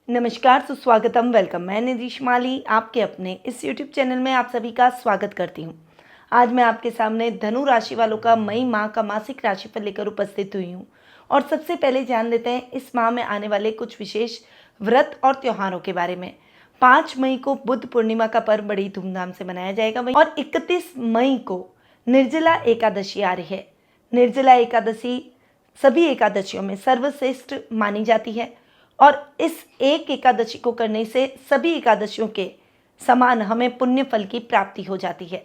नमस्कार, सुस्वागतम, वेलकम। मैं निधि माली आपके अपने इस YouTube चैनल में आप सभी का स्वागत करती हूँ। आज मैं आपके सामने धनु राशि वालों का मई माह का मासिक राशिफल लेकर उपस्थित हुई हूँ। और सबसे पहले जान लेते हैं इस माह में आने वाले कुछ विशेष व्रत और त्योहारों के बारे में। 5 मई को बुद्ध पूर्णिमा का पर्व बड़ी धूमधाम से मनाया जाएगा और 31 मई को निर्जला एकादशी आ रही है। निर्जला एकादशी सभी एकादशियों में सर्वश्रेष्ठ मानी जाती है और इस एक एकादशी को करने से सभी एकादशियों के समान हमें पुण्य फल की प्राप्ति हो जाती है।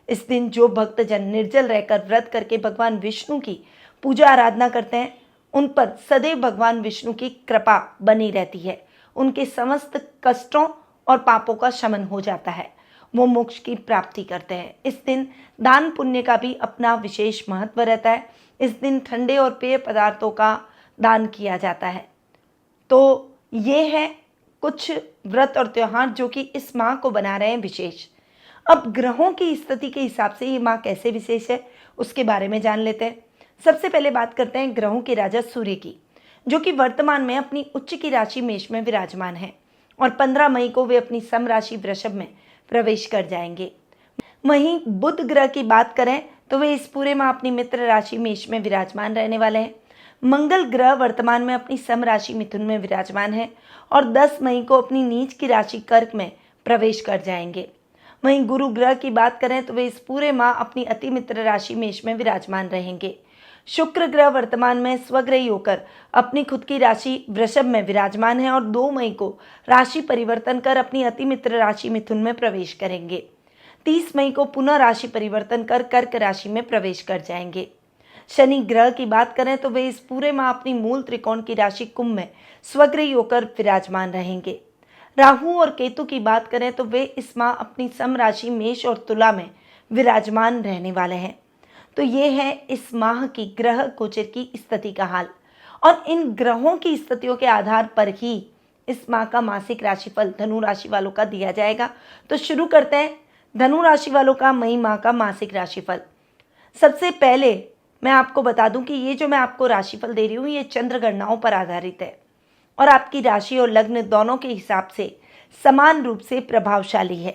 इस दिन जो भक्तजन निर्जल रहकर व्रत करके भगवान विष्णु की पूजा आराधना करते हैं, उन पर सदैव भगवान विष्णु की कृपा बनी रहती है। उनके समस्त कष्टों और पापों का शमन हो जाता है, वो मोक्ष की प्राप्ति करते हैं। इस दिन दान पुण्य का भी अपना विशेष महत्व रहता है। इस दिन ठंडे और पेय पदार्थों का दान किया जाता है। तो ये है कुछ व्रत और त्योहार जो कि इस माह को बना रहे हैं विशेष। अब ग्रहों की स्थिति के हिसाब से ये माह कैसे विशेष है उसके बारे में जान लेते हैं। सबसे पहले बात करते हैं ग्रहों के राजा सूर्य की, जो कि वर्तमान में अपनी उच्च की राशि मेष में विराजमान है और 15 मई को वे अपनी सम राशि वृषभ में प्रवेश कर जाएंगे। वहीं बुध ग्रह की बात करें तो वे इस पूरे माह अपनी मित्र राशि मेष में विराजमान रहने वाले हैं। मंगल ग्रह वर्तमान में अपनी सम राशि मिथुन में विराजमान है और 10 मई को अपनी नीच की राशि कर्क में प्रवेश कर जाएंगे। वहीं गुरु ग्रह की बात करें तो वे इस पूरे माह अपनी अति मित्र राशि मेष में विराजमान रहेंगे। शुक्र ग्रह वर्तमान में स्वग्रही होकर अपनी खुद की राशि वृषभ में विराजमान है और 2 मई को राशि परिवर्तन कर अपनी अति मित्र राशि मिथुन में प्रवेश करेंगे। 30 मई को पुनः राशि परिवर्तन कर कर्क राशि में प्रवेश कर जाएंगे। शनि ग्रह की बात करें तो वे इस पूरे माह अपनी मूल त्रिकोण की राशि कुंभ में स्वग्रही होकर विराजमान रहेंगे। राहु और केतु की बात करें तो वे इस माह अपनी सम राशि मेष और तुला में विराजमान रहने वाले हैं। तो ये है इस माह की ग्रह गोचर की स्थिति का हाल और इन ग्रहों की स्थितियों के आधार पर ही इस माह का मासिक राशिफल धनु राशि वालों का दिया जाएगा। तो शुरू करते हैं धनु राशि वालों का मई माह का मासिक राशिफल। सबसे पहले मैं आपको बता दूं कि ये जो मैं आपको राशिफल दे रही हूँ ये चंद्र गणनाओं पर आधारित है और आपकी राशि और लग्न दोनों के हिसाब से समान रूप से प्रभावशाली है।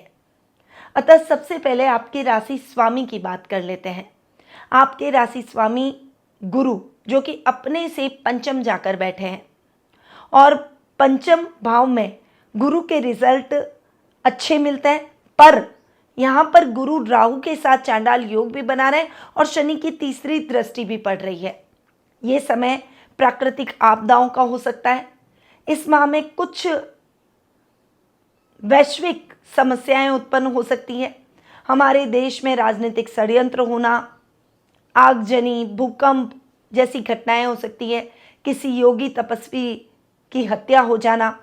अतः सबसे पहले आपके राशि स्वामी की बात कर लेते हैं। आपके राशि स्वामी गुरु, जो कि अपने से पंचम जाकर बैठे हैं और पंचम भाव में गुरु के रिजल्ट अच्छे मिलते हैं, पर यहाँ पर गुरु राहु के साथ चांडाल योग भी बना रहे हैं और शनि की तीसरी दृष्टि भी पड़ रही है। ये समय प्राकृतिक आपदाओं का हो सकता है। इस माह में कुछ वैश्विक समस्याएं उत्पन्न हो सकती हैं। हमारे देश में राजनीतिक षड्यंत्र होना, आगजनी, भूकंप जैसी घटनाएं हो सकती है। किसी योगी तपस्वी की हत्या हो जाना,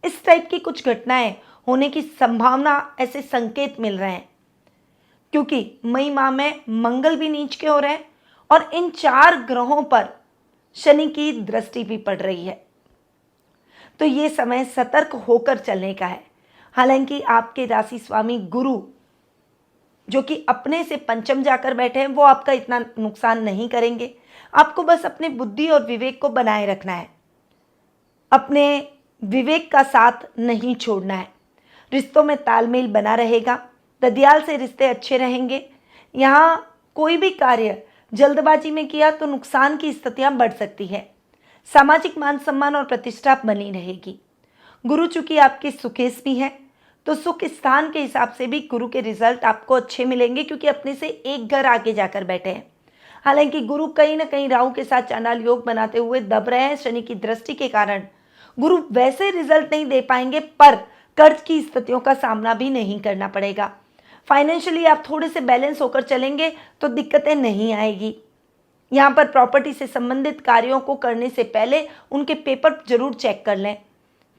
इस टाइप की कुछ घटनाएं होने की संभावना, ऐसे संकेत मिल रहे हैं क्योंकि मई माह में मंगल भी नीच के हो रहे हैं और इन 4 ग्रहों पर शनि की दृष्टि भी पड़ रही है। तो ये समय सतर्क होकर चलने का है। हालांकि आपके राशि स्वामी गुरु, जो कि अपने से पंचम जाकर बैठे हैं, वो आपका इतना नुकसान नहीं करेंगे। आपको बस अपने बुद्धि और विवेक को बनाए रखना है, अपने विवेक का साथ नहीं छोड़ना है। रिश्तों में तालमेल बना रहेगा, ददियाल से रिश्ते अच्छे रहेंगे। यहाँ कोई भी कार्य जल्दबाजी में किया तो नुकसान की स्थितियां बढ़ सकती है। सामाजिक मान सम्मान और प्रतिष्ठा बनी रहेगी। गुरु चूंकि आपके सुखेश भी हैं, तो सुख स्थान के हिसाब से भी गुरु के रिजल्ट आपको अच्छे मिलेंगे क्योंकि अपने से एक घर आगे जाकर बैठे हैं। हालांकि गुरु कहीं ना कहीं राहु के साथ चांडाल योग बनाते हुए दब रहे हैं। शनि की दृष्टि के कारण गुरु वैसे रिजल्ट नहीं दे पाएंगे, पर कर्ज की स्थितियों का सामना भी नहीं करना पड़ेगा। फाइनेंशियली आप थोड़े से बैलेंस होकर चलेंगे तो दिक्कतें नहीं आएगी। यहाँ पर प्रॉपर्टी से संबंधित कार्यों को करने से पहले उनके पेपर जरूर चेक कर लें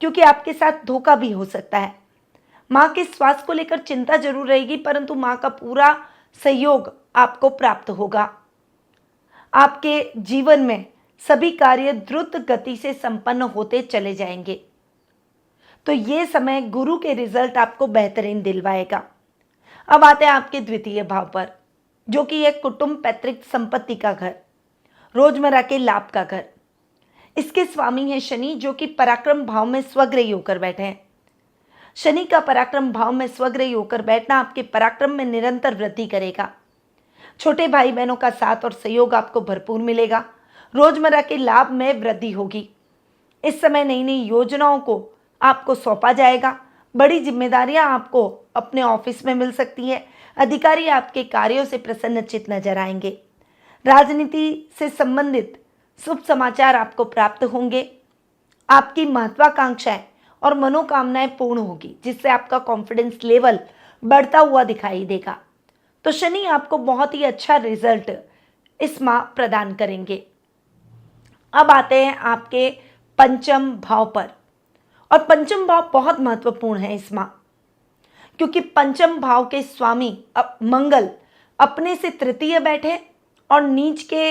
क्योंकि आपके साथ धोखा भी हो सकता है। माँ के स्वास्थ्य को लेकर चिंता जरूर रहेगी, परंतु माँ का पूरा सहयोग आपको प्राप्त होगा। आपके जीवन में सभी कार्य द्रुत गति से संपन्न होते चले जाएंगे। तो ये समय गुरु के रिजल्ट आपको बेहतरीन दिलवाएगा। अब आते हैं आपके द्वितीय भाव पर, जो कि एक कुटुंब, पैतृक संपत्ति का घर, रोजमर्रा के लाभ का घर। इसके स्वामी हैं शनि, जो कि पराक्रम भाव में स्वग्रही होकर बैठे हैं। शनि का पराक्रम भाव में स्वग्रही होकर बैठना आपके पराक्रम में निरंतर वृद्धि करेगा। छोटे भाई बहनों का साथ और सहयोग आपको भरपूर मिलेगा। रोजमर्रा के लाभ में वृद्धि होगी। इस समय नई नई योजनाओं को आपको सौंपा जाएगा। बड़ी जिम्मेदारियां आपको अपने ऑफिस में मिल सकती है। अधिकारी आपके कार्यों से प्रसन्नचित्त नजर आएंगे। राजनीति से संबंधित शुभ समाचार आपको प्राप्त होंगे। आपकी महत्वाकांक्षाएं और मनोकामनाएं पूर्ण होगी, जिससे आपका कॉन्फिडेंस लेवल बढ़ता हुआ दिखाई देगा। तो शनि आपको बहुत ही अच्छा रिजल्ट इस माह प्रदान करेंगे। अब आते हैं आपके पंचम भाव पर, और पंचम भाव बहुत महत्वपूर्ण है इस माह, क्योंकि पंचम भाव के स्वामी अब मंगल अपने से तृतीय बैठे और नीच के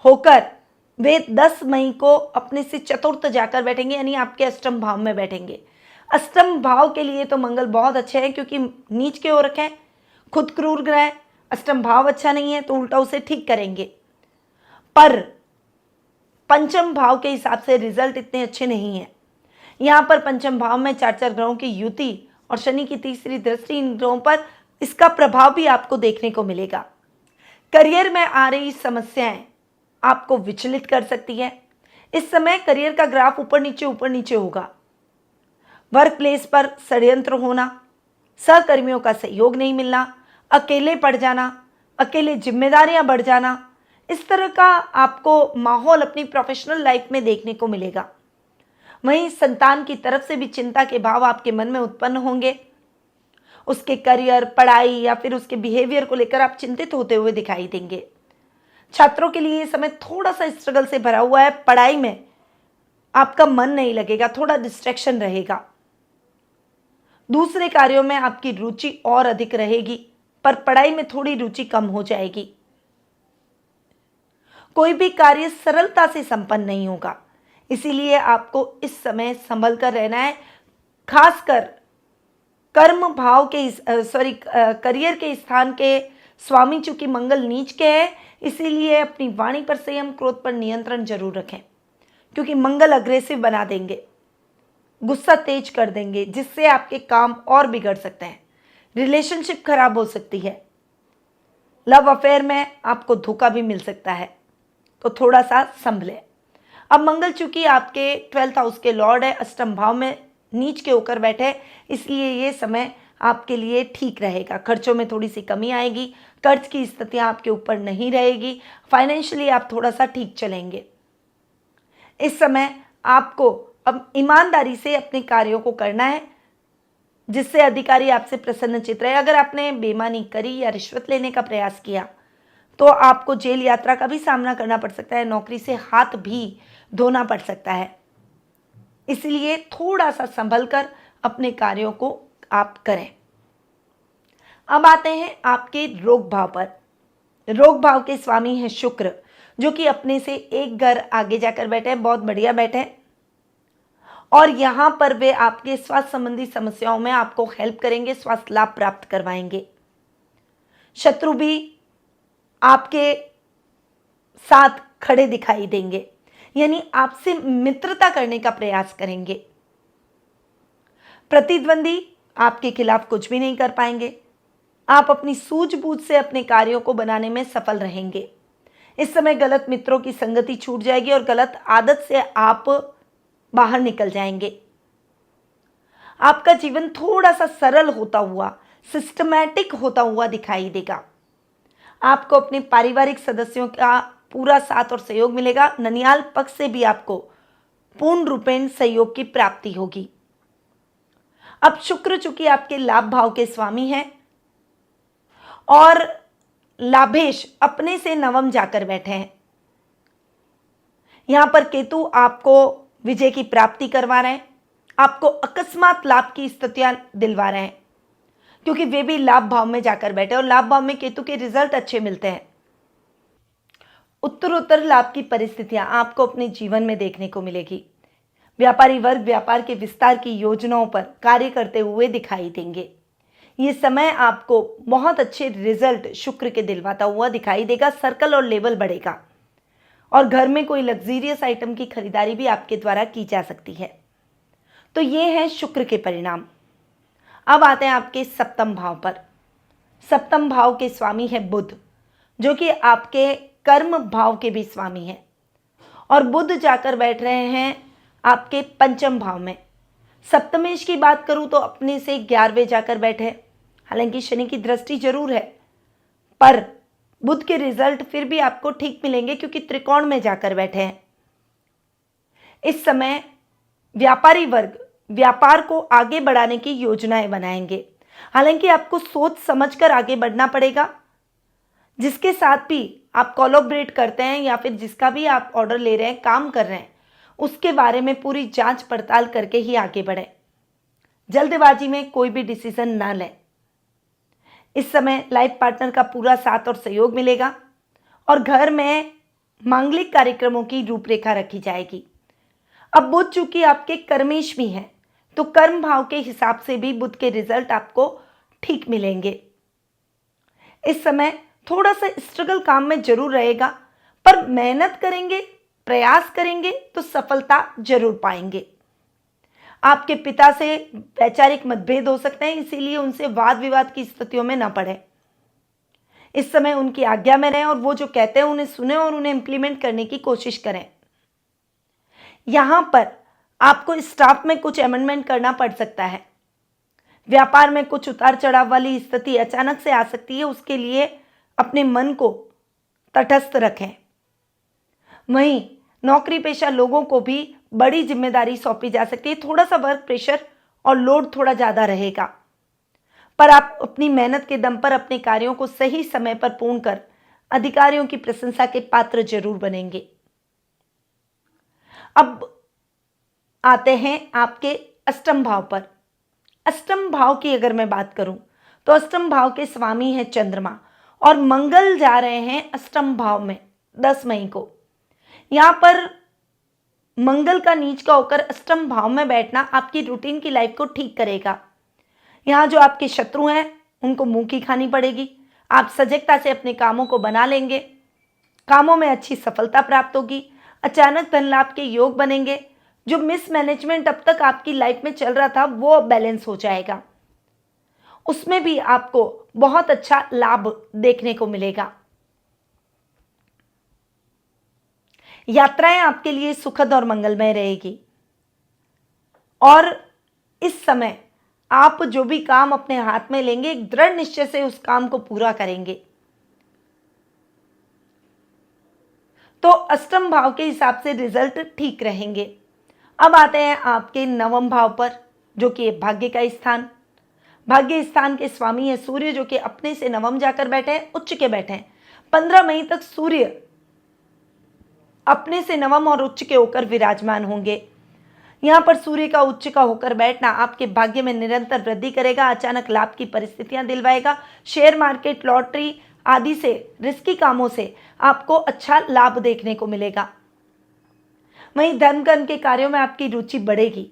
होकर वे 10 मई को अपने से चतुर्थ जाकर बैठेंगे, यानी आपके अष्टम भाव में बैठेंगे। अष्टम भाव के लिए तो मंगल बहुत अच्छे हैं, क्योंकि नीच के हो रखे हैं, खुद क्रूर ग्रह है। अष्टम भाव अच्छा नहीं है तो उल्टा उसे ठीक करेंगे। पर पंचम भाव के हिसाब से रिजल्ट इतने अच्छे नहीं हैं। यहाँ पर पंचम भाव में 4 ग्रहों की युति और शनि की तीसरी दृष्टि इन ग्रहों पर, इसका प्रभाव भी आपको देखने को मिलेगा। करियर में आ रही समस्याएं आपको विचलित कर सकती है। इस समय करियर का ग्राफ ऊपर नीचे होगा। वर्क प्लेस पर षड्यंत्र होना, सहकर्मियों का सहयोग नहीं मिलना, अकेले पड़ जाना, अकेले जिम्मेदारियां बढ़ जाना, इस तरह का आपको माहौल अपनी प्रोफेशनल लाइफ में देखने को मिलेगा। वहीं संतान की तरफ से भी चिंता के भाव आपके मन में उत्पन्न होंगे। उसके करियर, पढ़ाई या फिर उसके बिहेवियर को लेकर आप चिंतित होते हुए दिखाई देंगे। छात्रों के लिए ये समय थोड़ा सा स्ट्रगल से भरा हुआ है। पढ़ाई में आपका मन नहीं लगेगा, थोड़ा डिस्ट्रैक्शन रहेगा। दूसरे कार्यों में आपकी रुचि और अधिक रहेगी, पर पढ़ाई में थोड़ी रुचि कम हो जाएगी। कोई भी कार्य सरलता से संपन्न नहीं होगा, इसीलिए आपको इस समय संभल कर रहना है। खासकर कर्म भाव के करियर के स्थान के स्वामी चूंकि मंगल नीच के हैं, इसीलिए अपनी वाणी पर संयम, क्रोध पर नियंत्रण जरूर रखें, क्योंकि मंगल अग्रेसिव बना देंगे, गुस्सा तेज कर देंगे, जिससे आपके काम और बिगड़ सकते हैं। रिलेशनशिप खराब हो सकती है। लव अफेयर में आपको धोखा भी मिल सकता है, तो थोड़ा सा संभलें। अब मंगल चूंकि आपके 12th हाउस के लॉर्ड है, अष्टम भाव में नीच के होकर बैठे, इसलिए ये समय आपके लिए ठीक रहेगा। खर्चों में थोड़ी सी कमी आएगी। कर्ज की स्थितियां आपके ऊपर नहीं रहेगी। फाइनेंशियली आप थोड़ा सा ठीक चलेंगे। इस समय आपको अब ईमानदारी से अपने कार्यों को करना है, जिससे अधिकारी आपसे प्रसन्नचित्त रहे। अगर आपने बेईमानी करी या रिश्वत लेने का प्रयास किया तो आपको जेल यात्रा का भी सामना करना पड़ सकता है। नौकरी से हाथ भी धोना पड़ सकता है, इसलिए थोड़ा सा संभल कर अपने कार्यों को आप करें। अब आते हैं आपके रोग भाव पर। रोग भाव के स्वामी हैं शुक्र, जो कि अपने से एक घर आगे जाकर बैठे हैं, बहुत बढ़िया बैठे हैं। और यहाँ पर वे आपके स्वास्थ्य संबंधी समस्याओं में आपको हेल्प करेंगे, स्वास्थ्य लाभ प्राप्त करवाएंगे। शत्रु भी आपके साथ खड़े दिखाई देंगे, यानी आपसे मित्रता करने का प्रयास करेंगे। प्रतिद्वंदी आपके खिलाफ कुछ भी नहीं कर पाएंगे। आप अपनी सूझबूझ से अपने कार्यों को बनाने में सफल रहेंगे। इस समय गलत मित्रों की संगति छूट जाएगी और गलत आदत से आप बाहर निकल जाएंगे। आपका जीवन थोड़ा सा सरल होता हुआ, सिस्टमैटिक होता हुआ दिखाई देगा। आपको अपने पारिवारिक सदस्यों का पूरा साथ और सहयोग मिलेगा। ननियाल पक्ष से भी आपको पूर्ण रूपेण सहयोग की प्राप्ति होगी। अब शुक्र चूंकि आपके लाभ भाव के स्वामी हैं और लाभेश अपने से नवम जाकर बैठे हैं। यहां पर केतु आपको विजय की प्राप्ति करवा रहे हैं, आपको अकस्मात लाभ की स्थितियां दिलवा रहे हैं, क्योंकि वे भी लाभ भाव में जाकर बैठे और लाभ भाव में केतु के रिजल्ट अच्छे मिलते हैं। उत्तरोत्तर लाभ की परिस्थितियां आपको अपने जीवन में देखने को मिलेगी। व्यापारी वर्ग व्यापार के विस्तार की योजनाओं पर कार्य करते हुए दिखाई देंगे। ये समय आपको बहुत अच्छे रिजल्ट शुक्र के दिलवाता हुआ दिखाई देगा। सर्कल और लेवल बढ़ेगा। और घर में कोई लग्जीरियस आइटम की खरीदारी भी आपके द्वारा की जा सकती है। तो ये है शुक्र के परिणाम। अब आते हैं आपके सप्तम भाव पर। सप्तम भाव के स्वामी है बुध, जो कि आपके कर्म भाव के भी स्वामी हैं, और बुध जाकर बैठ रहे हैं आपके पंचम भाव में। सप्तमेश की बात करूं तो अपने से 11वें जाकर बैठे। हालांकि शनि की दृष्टि जरूर है, पर बुध के रिजल्ट फिर भी आपको ठीक मिलेंगे क्योंकि त्रिकोण में जाकर बैठे हैं। इस समय व्यापारी वर्ग व्यापार को आगे बढ़ाने की योजनाएं बनाएंगे। हालांकि आपको सोच समझकर आगे बढ़ना पड़ेगा। जिसके साथ भी आप कोलैबोरेट करते हैं या फिर जिसका भी आप ऑर्डर ले रहे हैं, काम कर रहे हैं, उसके बारे में पूरी जांच पड़ताल करके ही आगे बढ़ें। जल्दबाजी में कोई भी डिसीजन ना लें। इस समय लाइफ पार्टनर का पूरा साथ और सहयोग मिलेगा और घर में मांगलिक कार्यक्रमों की रूपरेखा रखी जाएगी। अब बुध चूंकि आपके कर्मेश भी हैं, तो कर्म भाव के हिसाब से भी बुध के रिजल्ट आपको ठीक मिलेंगे। इस समय थोड़ा सा स्ट्रगल काम में जरूर रहेगा, पर मेहनत करेंगे, प्रयास करेंगे तो सफलता जरूर पाएंगे। आपके पिता से वैचारिक मतभेद हो सकते हैं, इसीलिए उनसे वाद विवाद की स्थितियों में न पड़े। इस समय उनकी आज्ञा में रहें और वो जो कहते हैं उन्हें सुने और उन्हें इंप्लीमेंट करने की कोशिश करें। यहां पर आपको स्टाफ में कुछ अमेंडमेंट करना पड़ सकता है। व्यापार में कुछ उतार चढ़ाव वाली स्थिति अचानक से आ सकती है, उसके लिए अपने मन को तटस्थ रखें। वहीं नौकरी पेशा लोगों को भी बड़ी जिम्मेदारी सौंपी जा सकती है। थोड़ा सा वर्क प्रेशर और लोड थोड़ा ज्यादा रहेगा, पर आप अपनी मेहनत के दम पर अपने कार्यों को सही समय पर पूर्ण कर अधिकारियों की प्रशंसा के पात्र जरूर बनेंगे। अब आते हैं आपके अष्टम भाव पर। अष्टम भाव की अगर मैं बात करूं तो अष्टम भाव के स्वामी है चंद्रमा, और मंगल जा रहे हैं अष्टम भाव में 10 मई को। यहां पर मंगल का नीच का होकर अष्टम भाव में बैठना आपकी रूटीन की लाइफ को ठीक करेगा। यहां जो आपके शत्रु हैं उनको मुंह की खानी पड़ेगी। आप सजगता से अपने कामों को बना लेंगे, कामों में अच्छी सफलता प्राप्त होगी, अचानक धन लाभ के योग बनेंगे। जो मिसमैनेजमेंट अब तक आपकी लाइफ में चल रहा था वो अब बैलेंस हो जाएगा, उसमें भी आपको बहुत अच्छा लाभ देखने को मिलेगा। यात्राएं आपके लिए सुखद और मंगलमय रहेगी, और इस समय आप जो भी काम अपने हाथ में लेंगे एक दृढ़ निश्चय से उस काम को पूरा करेंगे। तो अष्टम भाव के हिसाब से रिजल्ट ठीक रहेंगे। अब आते हैं आपके नवम भाव पर, जो कि भाग्य का स्थान। भाग्य स्थान के स्वामी है सूर्य, जो कि अपने से नवम जाकर बैठे हैं, उच्च के बैठे हैं। 15 मई तक सूर्य अपने से नवम और उच्च के होकर विराजमान होंगे। यहां पर सूर्य का उच्च का होकर बैठना आपके भाग्य में निरंतर वृद्धि करेगा, अचानक लाभ की परिस्थितियां दिलवाएगा। शेयर मार्केट, लॉटरी आदि से, रिस्की कामों से आपको अच्छा लाभ देखने को मिलेगा। वहीं धर्म कर्म के कार्यों में आपकी रुचि बढ़ेगी।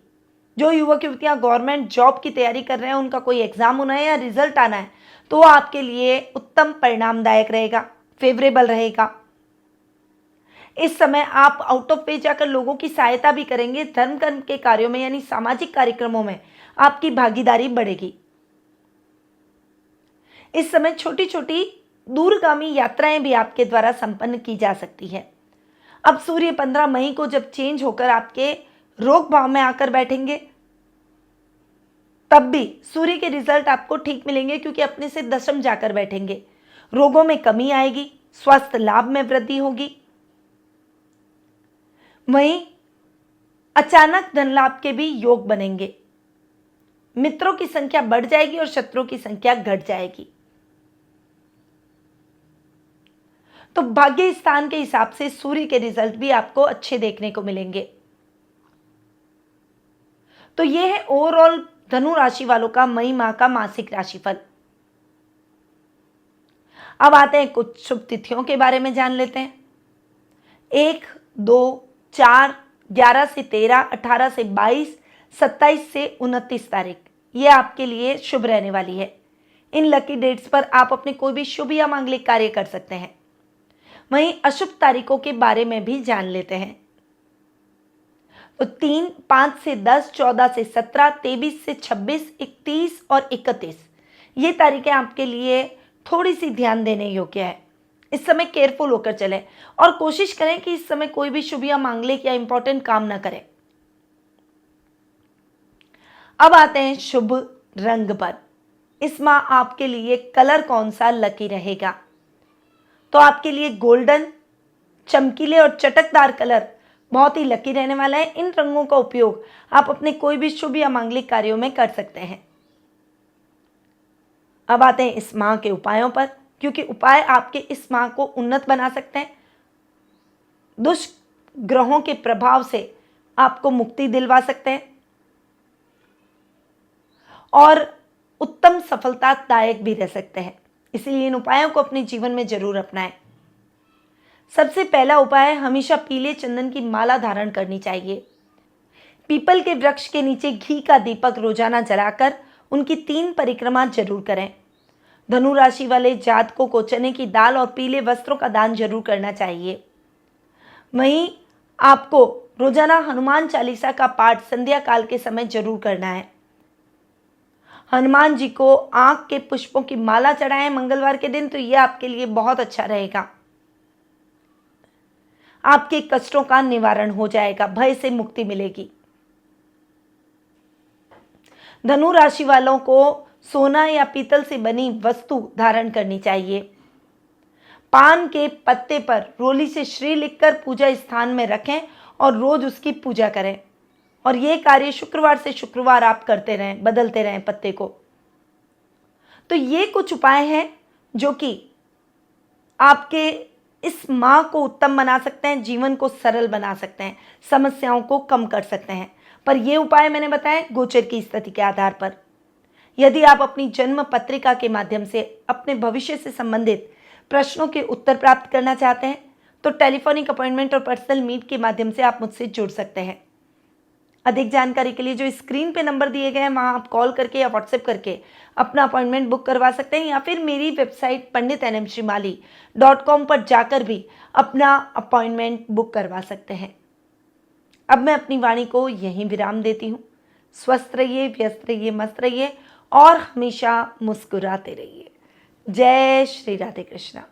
जो युवक युवतियां गवर्नमेंट जॉब की तैयारी कर रहे हैं, उनका कोई एग्जाम होना है या रिजल्ट आना है, तो आपके लिए उत्तम परिणामदायक रहेगा, फेवरेबल रहेगा। इस समय आप आउट ऑफ पे जाकर लोगों की सहायता भी करेंगे। धर्म कर्म के कार्यों में यानी सामाजिक कार्यक्रमों में आपकी भागीदारी बढ़ेगी। इस समय छोटी छोटी दूरगामी यात्राएं भी आपके द्वारा संपन्न की जा सकती है। अब सूर्य 15 मई को जब चेंज होकर आपके रोग भाव में आकर बैठेंगे, तब भी सूर्य के रिजल्ट आपको ठीक मिलेंगे, क्योंकि अपने से दशम जाकर बैठेंगे। रोगों में कमी आएगी, स्वास्थ्य लाभ में वृद्धि होगी। वहीं अचानक धन लाभ के भी योग बनेंगे। मित्रों की संख्या बढ़ जाएगी और शत्रुओं की संख्या घट जाएगी। तो भाग्य स्थान के हिसाब से सूर्य के रिजल्ट भी आपको अच्छे देखने को मिलेंगे। तो यह है ओवरऑल धनु राशि वालों का मई माह का मासिक राशिफल। अब आते हैं कुछ शुभ तिथियों के बारे में जान लेते हैं। 1, 2, 4, 11 से 13, 18 से 22, 27 से 29 तारीख ये आपके लिए शुभ रहने वाली है। इन लकी डेट्स पर आप अपने कोई भी शुभ या मांगलिक कार्य कर सकते हैं। वहीं अशुभ तारीखों के बारे में भी जान लेते हैं। तो 3, 5 से 10, 14 से 17, 23 से 26, 31 और 31 ये तारीखें आपके लिए थोड़ी सी ध्यान देने योग्य है। इस समय केयरफुल होकर चलें और कोशिश करें कि इस समय कोई भी शुभ या मांगलिक या इंपॉर्टेंट काम न करें। अब आते हैं शुभ रंग पर। इस माह आपके लिए कलर कौन सा लकी रहेगा? तो आपके लिए गोल्डन, चमकीले और चटकदार कलर बहुत ही लकी रहने वाला है। इन रंगों का उपयोग आप अपने कोई भी शुभ या मांगलिक कार्यों में कर सकते हैं। अब आते हैं इस माह के उपायों पर, क्योंकि उपाय आपके इस माह को उन्नत बना सकते हैं। दुष्ट ग्रहों के प्रभाव से आपको मुक्ति दिलवा सकते हैं और उत्तम सफलतादायक भी रह सकते हैं। इसलिए इन उपायों को अपने जीवन में जरूर अपनाएं। सबसे पहला उपाय, हमेशा पीले चंदन की माला धारण करनी चाहिए। पीपल के वृक्ष के नीचे घी का दीपक रोजाना जलाकर उनकी 3 परिक्रमा जरूर करें। धनु राशि वाले जातकों को चने की दाल और पीले वस्त्रों का दान जरूर करना चाहिए। वहीं आपको रोजाना हनुमान चालीसा का पाठ संध्या काल के समय जरूर करना है। हनुमान जी को आंख के पुष्पों की माला चढ़ाएं मंगलवार के दिन, तो यह आपके लिए बहुत अच्छा रहेगा। आपके कष्टों का निवारण हो जाएगा, भय से मुक्ति मिलेगी। धनु राशि वालों को सोना या पीतल से बनी वस्तु धारण करनी चाहिए। पान के पत्ते पर रोली से श्री लिखकर पूजा स्थान में रखें और रोज उसकी पूजा करें। और ये कार्य शुक्रवार से शुक्रवार आप करते रहें, बदलते रहें पत्ते को। तो ये कुछ उपाय हैं जो कि आपके इस माह को उत्तम बना सकते हैं, जीवन को सरल बना सकते हैं, समस्याओं को कम कर सकते हैं। पर ये उपाय मैंने बताए गोचर की स्थिति के आधार पर। यदि आप अपनी जन्म पत्रिका के माध्यम से अपने भविष्य से संबंधित प्रश्नों के उत्तर प्राप्त करना चाहते हैं तो टेलीफोनिक अपॉइंटमेंट और पर्सनल मीट के माध्यम से आप मुझसे जुड़ सकते हैं। अधिक जानकारी के लिए जो स्क्रीन पे नंबर दिए गए हैं वहां आप कॉल करके या व्हाट्सएप करके अपना अपॉइंटमेंट बुक करवा सकते हैं, या फिर मेरी वेबसाइट panditnmshrimali.com पर जाकर भी अपना अपॉइंटमेंट बुक करवा सकते हैं। अब मैं अपनी वाणी को यहीं विराम देती हूँ। स्वस्थ रहिए, व्यस्त रहिए, मस्त रहिए और हमेशा मुस्कुराते रहिए। जय श्री राधे कृष्णा।